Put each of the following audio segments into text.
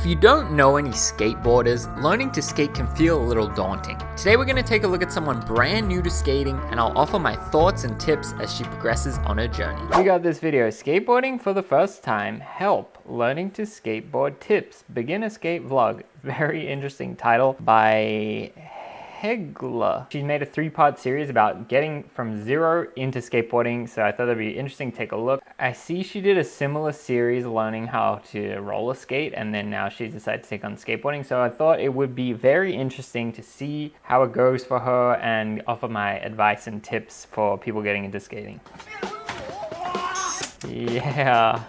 If you don't know any skateboarders, learning to skate can feel a little daunting. Today we're going to take a look at someone brand new to skating, and I'll offer my thoughts and tips as she progresses on her journey. We got this video, skateboarding for the first time, help, learning to skateboard tips, beginner skate vlog. Very interesting title by Helga. She made a 3-part series about getting from zero into skateboarding, so I thought that'd be interesting to take a look. I see she did a similar series learning how to roller skate, and then now she's decided to take on skateboarding, so I thought it would be very interesting to see how it goes for her and offer my advice and tips for people getting into skating. Yeah.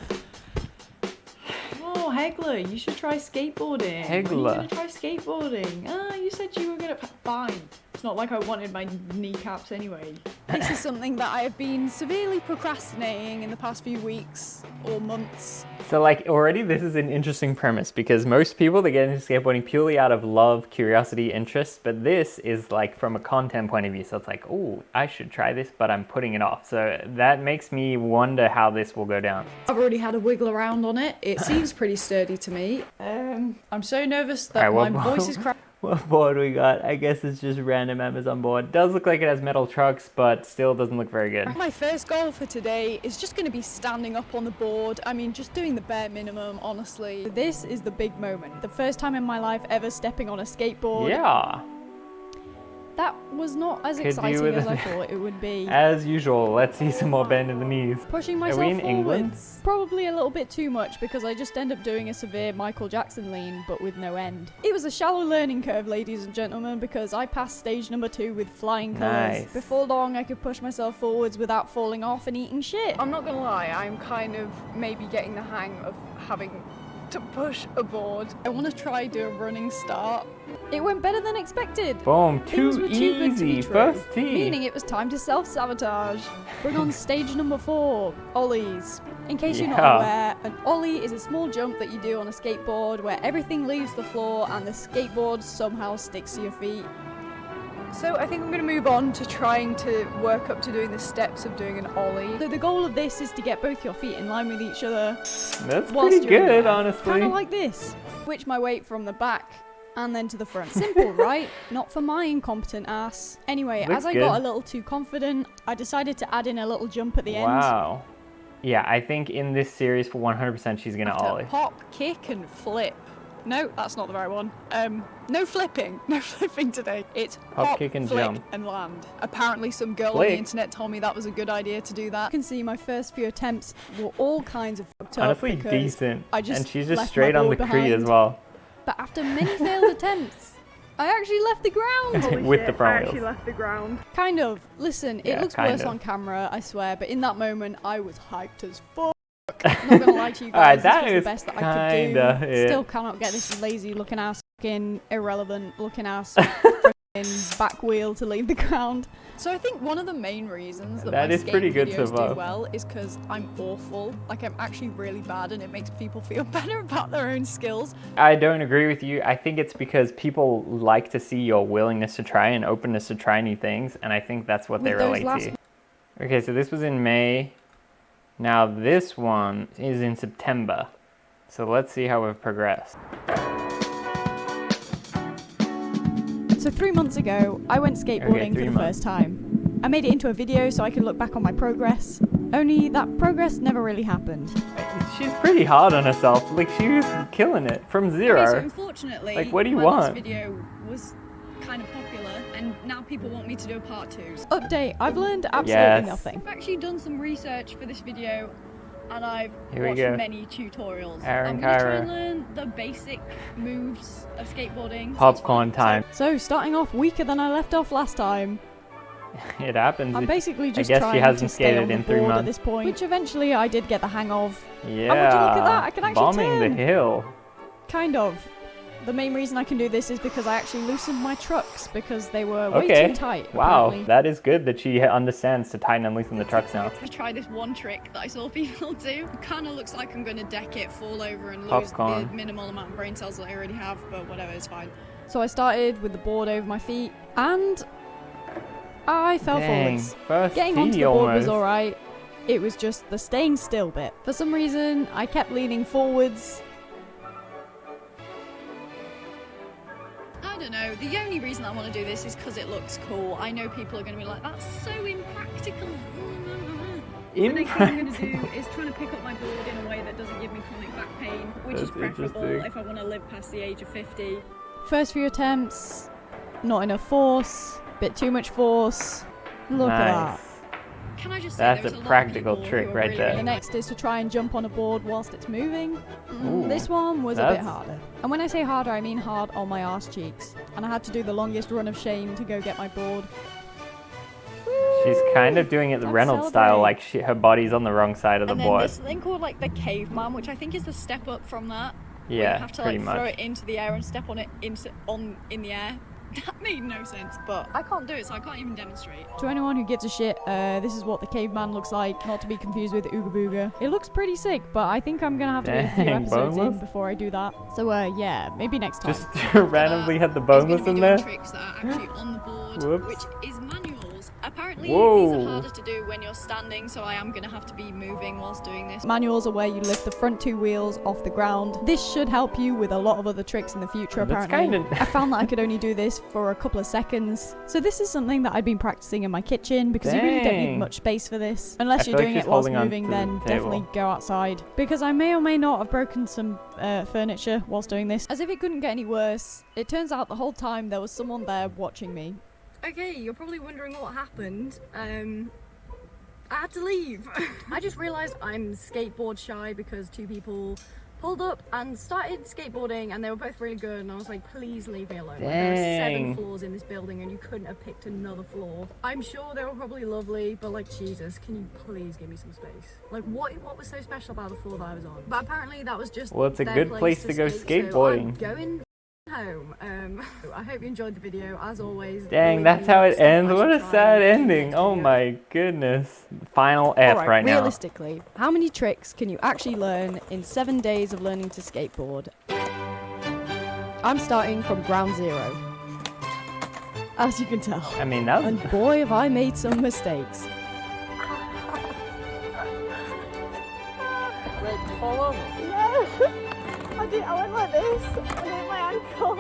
Oh, Helga, you should try skateboarding. Helga. When are you going to try skateboarding? Ah, you said you were going to... Fine. It's not like I wanted my kneecaps anyway. This is something that I have been severely procrastinating in the past few weeks or months. So like already this is an interesting premise because most people they get into skateboarding purely out of love, curiosity, interest, but this is like from a content point of view. So it's like, oh, I should try this, but I'm putting it off. So that makes me wonder how this will go down. I've already had a wiggle around on it. It seems pretty sturdy to me. I'm so nervous that my voice is cracking. What board we got? I guess it's just random Amazon board. Does look like it has metal trucks, but still doesn't look very good. My first goal for today is just going to be standing up on the board. I mean, just doing the bare minimum, honestly. This is the big moment. The first time in my life ever stepping on a skateboard. Yeah. That was not as exciting as I thought it would be. As usual, let's see some more bend in the knees. Pushing myself Are we in England? forwards. Probably a little bit too much because I just end up doing a severe Michael Jackson lean, but with no end. It was a shallow learning curve, ladies and gentlemen, because I passed stage number 2 with flying colours. Nice. Before long, I could push myself forwards without falling off and eating shit. I'm not gonna lie, I'm kind of maybe getting the hang of having to push a board. I want to try do a running start. It went better than expected. Boom, Things too were too good to be easy, true, first tee. meaning it was time to self-sabotage. Bring on stage number 4, ollies. In case you're not aware, an ollie is a small jump that you do on a skateboard where everything leaves the floor and the skateboard somehow sticks to your feet. So I think I'm gonna move on to trying to work up to doing the steps of doing an ollie. So the goal of this is to get both your feet in line with each other. That's pretty good, honestly. Kind of like this. Switch my weight from the back and then to the front. Simple, right? Not for my incompetent ass. Anyway, Looks as I good. got a little too confident, I decided to add in a little jump at the end. Wow. Yeah, I think in this series for 100% she's gonna ollie. Pop, kick, and flip. No, that's not the right one. No flipping. No flipping today. It's Pop, kick, and flick, jump. and land. Apparently some girl on Flick. the internet told me that was a good idea to do that. You can see my first few attempts were all kinds of fucked up. Honestly, because decent. I just And she's just left straight my on the board creed as behind. well. But after many failed attempts, I actually left the ground. With the front wheels. left the ground. Kind of. Listen, Yeah, it looks kind worse of. on camera, I swear, but in that moment, I was hyped as fuck. I'm not gonna lie to you Alright, guys, that this was is the best that I could do. kinda it. Still cannot get this lazy looking ass, fucking irrelevant looking ass, freaking back wheel to leave the ground. So I think one of the main reasons that That my is pretty skate good so videos far. do well is because I'm awful. Like I'm actually really bad, and it makes people feel better about their own skills. I don't agree with you. I think it's because people like to see your willingness to try and openness to try new things, and I think that's what they With those relate last- to. Okay, so this was in May. Now this one is in September. So let's see how we've progressed. So 3 months ago, I went skateboarding for 3 the months. first time. I made it into a video so I could look back on my progress. Only that progress never really happened. She's pretty hard on herself. Like she was killing it from zero. Okay, so unfortunately, Like, what do you my want? last video was kind of popular, and now people want me to do a part 2. Update, I've learned absolutely Yes. nothing. I've actually done some research for this video, and I've Here we watched go. many tutorials. Aaron I'm gonna try Kyra. and learn the basic moves of skateboarding. Popcorn time. So starting off weaker than I left off last time. It happens. I'm basically just guess she trying hasn't to stay skated on the in 3 board at months. this point, which eventually I did get the hang of. Yeah. would you look at that? I can actually bombing turn. the hill. Kind of. The main reason I can do this is because I actually loosened my trucks because they were way Okay. too tight. Wow, apparently. that is good that she understands to tighten and loosen the trucks now. I try this one trick that I saw people do. It kind of looks like I'm going to deck it, fall over, and lose Popcorn. the minimal amount of brain cells that I already have, but whatever, it's fine. So I started with the board over my feet, and I fell Dang, forwards. first Getting onto tee the board was almost. alright. It was just the staying still bit. For some reason, I kept leaning forwards, I don't know. The only reason I want to do this is because it looks cool. I know people are going to be like, that's so impractical. The next thing I'm going to do is trying to pick up my board in a way that doesn't give me chronic back pain, which is preferable if I want to live past the age of 50. First few attempts, not enough force, bit too much force. Look at that. Can I just say That's a practical trick right there. The next is to try and jump on a board whilst it's moving. This one was a bit harder. And when I say harder, I mean hard on my arse cheeks. And I had to do the longest run of shame to go get my board. She's kind of doing it the Reynolds style, like her body's on the wrong side of the board. And then this thing called like the caveman, which I think is the step up from that. Yeah, you have to pretty like much. throw it into the air and step on it in the air. That made no sense, but I can't do it, so I can't even demonstrate. To anyone who gives a shit, this is what the caveman looks like, not to be confused with Ooga Booga. It looks pretty sick, but I think I'm gonna have to get a few episodes in before I do that. So yeah, maybe next time. Just randomly had the boneless in there. Tricks that are actually on the board, which is manuals. Apparently, Whoa. these are harder to do when you're standing, so I am gonna have to be moving whilst doing this. Manuals are where you lift the front two wheels off the ground. This should help you with a lot of other tricks in the future, apparently. I found that I could only do this for a couple of seconds. So this is something that I'd been practicing in my kitchen because you really don't need much space for this. Unless you're doing it whilst moving, then definitely go outside. Because I may or may not have broken some furniture whilst doing this. As if it couldn't get any worse, it turns out the whole time there was someone there watching me. Okay, you're probably wondering what happened. I had to leave. I just realised I'm skateboard shy because two people pulled up and started skateboarding and they were both really good and I was like, please leave me alone. Like, there are 7 floors in this building and you couldn't have picked another floor. I'm sure they were probably lovely, but like, Jesus, can you please give me some space? Like, what was so special about the floor that I was on? But apparently that was just it's a good place to go skateboarding. So I'm going home. I hope you enjoyed the video. As always, Dang, that's how it ends. What a sad ending. Oh my goodness. Final F right now. Realistically, how many tricks can you actually learn in 7 days of learning to skateboard? I'm starting from ground zero, as you can tell. I mean, that was... And boy, have I made some mistakes. Ready to fall over? I went like this, and hit my ankle.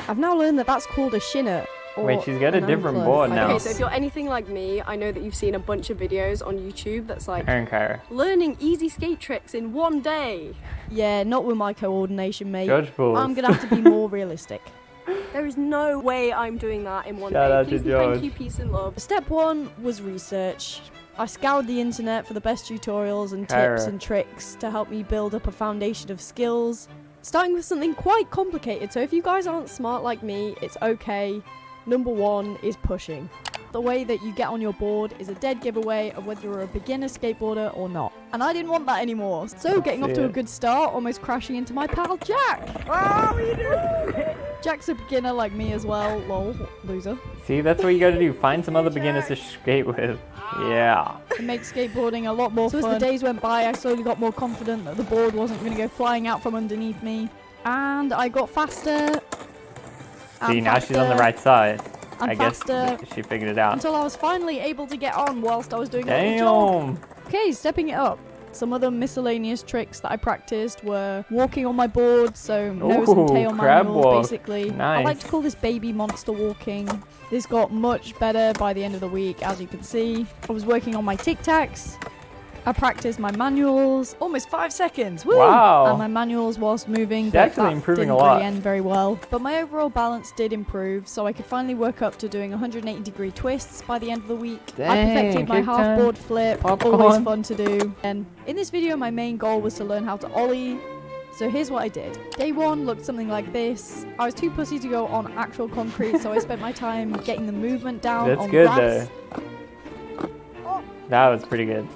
I've now learned that that's called a shinner. Wait, she's got a different board now. Okay, so if you're anything like me, I know that you've seen a bunch of videos on YouTube that's like Kyra. learning easy skate tricks in 1 day. Yeah, not with my coordination, mate. Judge balls. I'm gonna have to be more realistic. There is no way I'm doing that in 1 Shout day. out Please to and thank George. you, peace and love. Step 1 was research. I scoured the internet for the best tutorials and Kyra. tips and tricks to help me build up a foundation of skills, starting with something quite complicated, so if you guys aren't smart like me, it's okay. Number 1 is pushing. The way that you get on your board is a dead giveaway of whether you're a beginner skateboarder or not. And I didn't want that anymore, so getting off to a good start, almost crashing into my pal Jack. Oh, what are you doing? Jack's a beginner like me as well, lol, loser. See, that's what you gotta do. Find some other beginners to skate with. Yeah. It makes skateboarding a lot more fun. So as the days went by, I slowly got more confident that the board wasn't going to go flying out from underneath me. And I got faster. See, now she's on the right side. And I guess faster she figured it out. until I was finally able to get on whilst I was doing a little jog. Okay, stepping it up. Some other miscellaneous tricks that I practiced were walking on my board, so nose and tail crab manuals, walk. basically. Nice. I like to call this baby monster walking. This got much better by the end of the week, as you can see. I was working on my tic-tacs. I practiced my manuals, almost 5 seconds, woo! Wow. And my manuals whilst moving, She's but actually that improving didn't a lot. really end very well. But my overall balance did improve, so I could finally work up to doing 180-degree twists by the end of the week. I Dang, perfected my good time. half-board flip, Popcorn. always fun to do. And in this video, my main goal was to learn how to ollie. So here's what I did. Day 1 looked something like this. I was too pussy to go on actual concrete, so I spent my time getting the movement down That's on good grass. though. That was pretty good.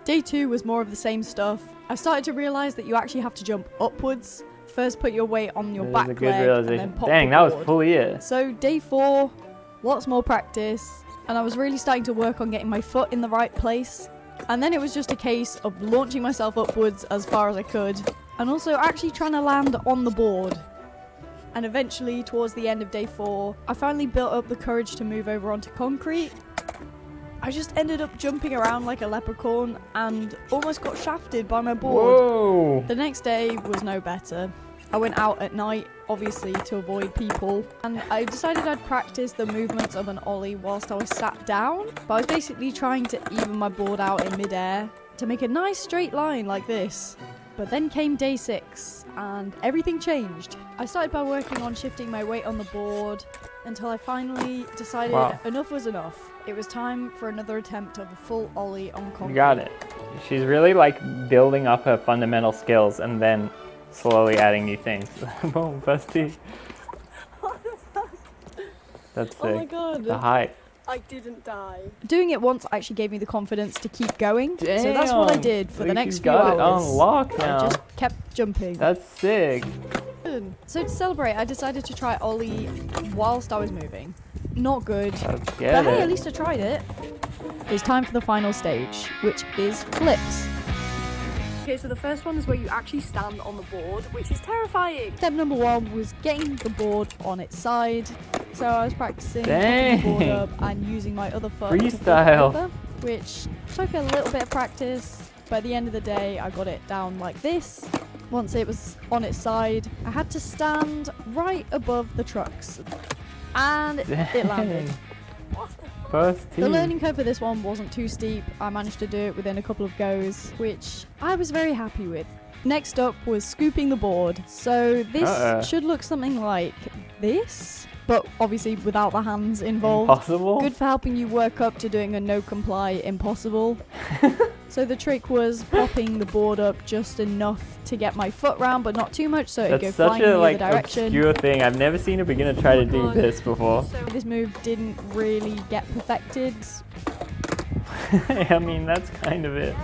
Day 2 was more of the same stuff. I started to realise that you actually have to jump upwards. First put your weight on your That back was a good leg realization. and then pop Dang, the that was board. fully it. So day 4, lots more practice, and I was really starting to work on getting my foot in the right place. And then it was just a case of launching myself upwards as far as I could, and also actually trying to land on the board. And eventually, towards the end of day 4, I finally built up the courage to move over onto concrete. I just ended up jumping around like a leprechaun and almost got shafted by my board. Whoa. The next day was no better. I went out at night, obviously to avoid people, and I decided I'd practice the movements of an ollie whilst I was sat down. But I was basically trying to even my board out in midair to make a nice straight line like this. But then came day 6 and everything changed. I started by working on shifting my weight on the board until I finally decided enough was enough. It was time for another attempt of a full ollie on concrete. You got it. She's really like building up her fundamental skills and then slowly adding new things. Boom, first tee. That's sick. Oh my god. The height. I didn't die. Doing it once actually gave me the confidence to keep going. Damn. So that's what I did for the next few got hours. It on lock now. I just kept jumping. That's sick. So to celebrate, I decided to try ollie whilst I was moving. Not good. Let's But get hey, it. at least I tried it. It's time for the final stage, which is flips. Okay, so the first one is where you actually stand on the board, which is terrifying. Step number 1 was getting the board on its side. So I was practicing Dang. picking the board up and using my other foot to flip Freestyle. over, which took a little bit of practice. But at the end of the day, I got it down like this. Once it was on its side, I had to stand right above the trucks. And it landed. First tee. The learning curve for this one wasn't too steep. I managed to do it within a couple of goes, which I was very happy with. Next up was scooping the board. So this should look something like this, but obviously without the hands involved. Impossible? Good for helping you work up to doing a no comply impossible. So the trick was popping the board up just enough to get my foot round, but not too much, so it'd go That's such flying a in the like other direction. obscure thing. I've never seen a beginner try to do this before. This move didn't really get perfected. I mean, that's kind of it.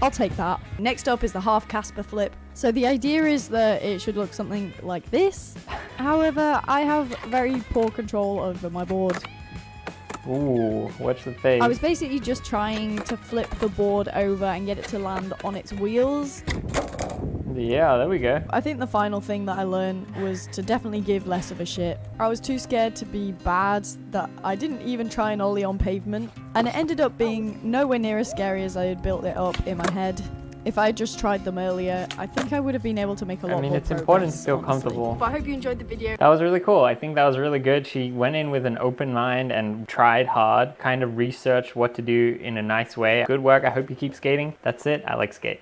I'll take that. Next up is the half Casper flip. So the idea is that it should look something like this. However, I have very poor control over my board. Ooh, watch the face. I was basically just trying to flip the board over and get it to land on its wheels. Yeah, there we go. I think the final thing that I learned was to definitely give less of a shit. I was too scared to be bad that I didn't even try an ollie on pavement, and it ended up being nowhere near as scary as I had built it up in my head. If I had just tried them earlier, I think I would have been able to make a lot more progress. I mean, it's important to feel honestly. comfortable. But I hope you enjoyed the video. That was really cool. I think that was really good. She went in with an open mind and tried hard, kind of researched what to do in a nice way. Good work. I hope you keep skating. That's it. I like skate.